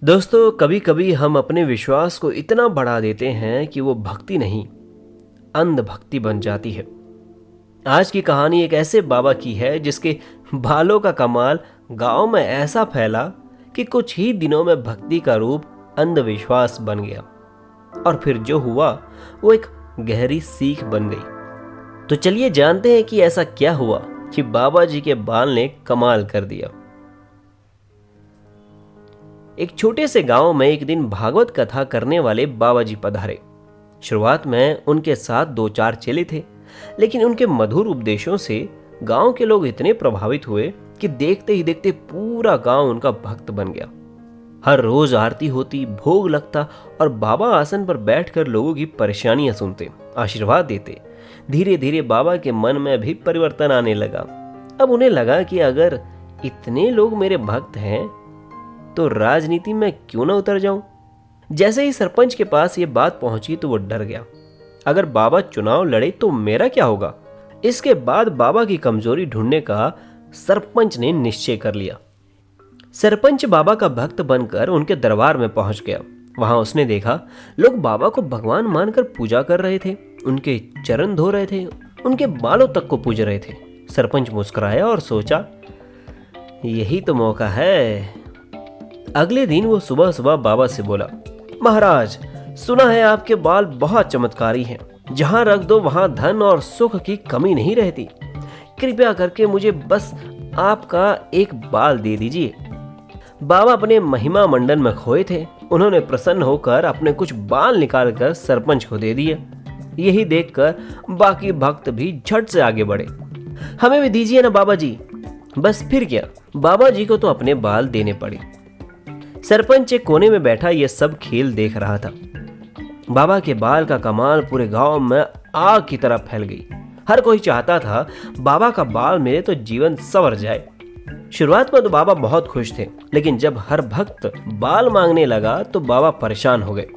दोस्तों, कभी कभी हम अपने विश्वास को इतना बढ़ा देते हैं कि वो भक्ति नहीं, अंधभक्ति बन जाती है। आज की कहानी एक ऐसे बाबा की है जिसके बालों का कमाल गांव में ऐसा फैला कि कुछ ही दिनों में भक्ति का रूप अंधविश्वास बन गया। और फिर जो हुआ वो एक गहरी सीख बन गई। तो चलिए जानते हैं कि ऐसा क्या हुआ कि बाबा जी के बाल ने कमाल कर दिया। एक छोटे से गांव में एक दिन भागवत कथा करने वाले बाबा जी पधारे। शुरुआत में उनके साथ दो चार चेले थे, लेकिन उनके मधुर उपदेशों से गांव के लोग इतने प्रभावित हुए कि देखते ही देखते पूरा गांव उनका भक्त बन गया। हर रोज आरती होती, भोग लगता और बाबा आसन पर बैठकर लोगों की परेशानियां सुनते, आशीर्वाद देते। धीरे धीरे बाबा के मन में भी परिवर्तन आने लगा। अब उन्हें लगा कि अगर इतने लोग मेरे भक्त हैं तो राजनीति में क्यों ना उतर जाऊं। जैसे ही सरपंच के पास ये बात पहुंची तो वो डर गया। अगर बाबा चुनाव लड़े तो मेरा क्या होगा। इसके बाद बाबा की कमजोरी ढूंढने का सरपंच ने निश्चय कर लिया। सरपंच बाबा का भक्त बनकर उनके दरबार में पहुंच गया। वहां उसने देखा लोग बाबा को भगवान मानकर पूजा कर रहे थे, उनके चरण धो रहे थे, उनके बालों तक को पूज रहे थे। सरपंच मुस्कुराया और सोचा, यही तो मौका है। अगले दिन वो सुबह सुबह बाबा से बोला, महाराज, सुना है आपके बाल बहुत चमत्कारी हैं। जहां रख दो वहां धन और सुख की कमी नहीं रहती। कृपया करके मुझे बस आपका एक बाल दे दीजिए। बाबा अपने महिमा मंडन में खोए थे। उन्होंने प्रसन्न होकर अपने कुछ बाल निकालकर सरपंच को दे दिए। यही देखकर बाकी भक्त भी झट से आगे बढ़े। हमें भी दीजिए ना बाबा जी। बस फिर क्या, बाबा जी को तो अपने बाल देने पड़े। सरपंच एक कोने में बैठा ये सब खेल देख रहा था। बाबा के बाल का कमाल पूरे गांव में आग की तरह फैल गई। हर कोई चाहता था बाबा का बाल मिले तो जीवन संवर जाए। शुरुआत में तो बाबा बहुत खुश थे, लेकिन जब हर भक्त बाल मांगने लगा तो बाबा परेशान हो गए।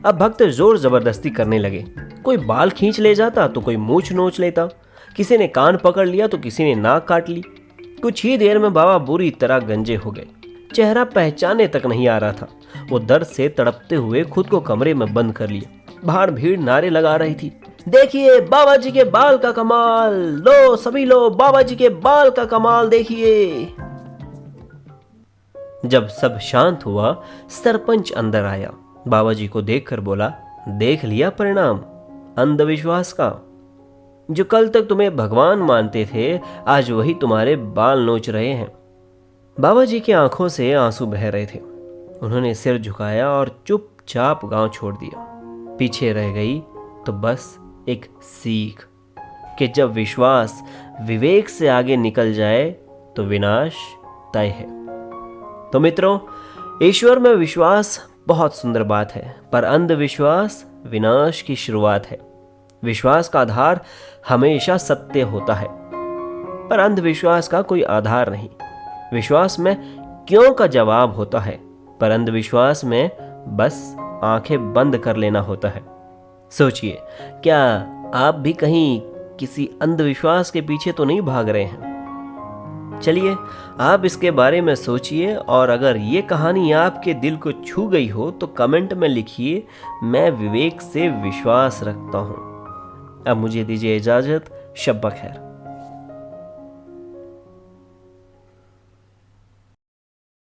अब भक्त जोर जबरदस्ती करने लगे। कोई बाल खींच ले जाता तो कोई मूछ नोच लेता, किसी ने कान पकड़ लिया तो किसी ने नाक काट ली। कुछ ही देर में बाबा बुरी तरह गंजे हो गए। चेहरा पहचाने तक नहीं आ रहा था। वो दर्द से तड़पते हुए खुद को कमरे में बंद कर लिया। बाहर भीड़ नारे लगा रही थी, देखिए बाबा जी के बाल का कमाल, लो सभी लो बाबा जी के बाल का कमाल देखिए। जब सब शांत हुआ, सरपंच अंदर आया। बाबा जी को देखकर बोला, देख लिया परिणाम अंधविश्वास का। जो कल तक तुम्हें भगवान मानते थे, आज वही तुम्हारे बाल नोच रहे हैं। बाबा जी की आंखों से आंसू बह रहे थे। उन्होंने सिर झुकाया और चुपचाप गांव छोड़ दिया। पीछे रह गई तो बस एक सीख कि जब विश्वास विवेक से आगे निकल जाए तो विनाश तय है। तो मित्रों, ईश्वर में विश्वास बहुत सुंदर बात है, पर अंधविश्वास विनाश की शुरुआत है। विश्वास का आधार हमेशा सत्य होता है, पर अंधविश्वास का कोई आधार नहीं। विश्वास में क्यों का जवाब होता है, पर अंधविश्वास में बस आंखें बंद कर लेना होता है। सोचिए, क्या आप भी कहीं किसी अंधविश्वास के पीछे तो नहीं भाग रहे हैं? चलिए, आप इसके बारे में सोचिए, और अगर ये कहानी आपके दिल को छू गई हो तो कमेंट में लिखिए, मैं विवेक से विश्वास रखता हूं। अब मुझे दीजिए इजाजत। शब्बा खैर।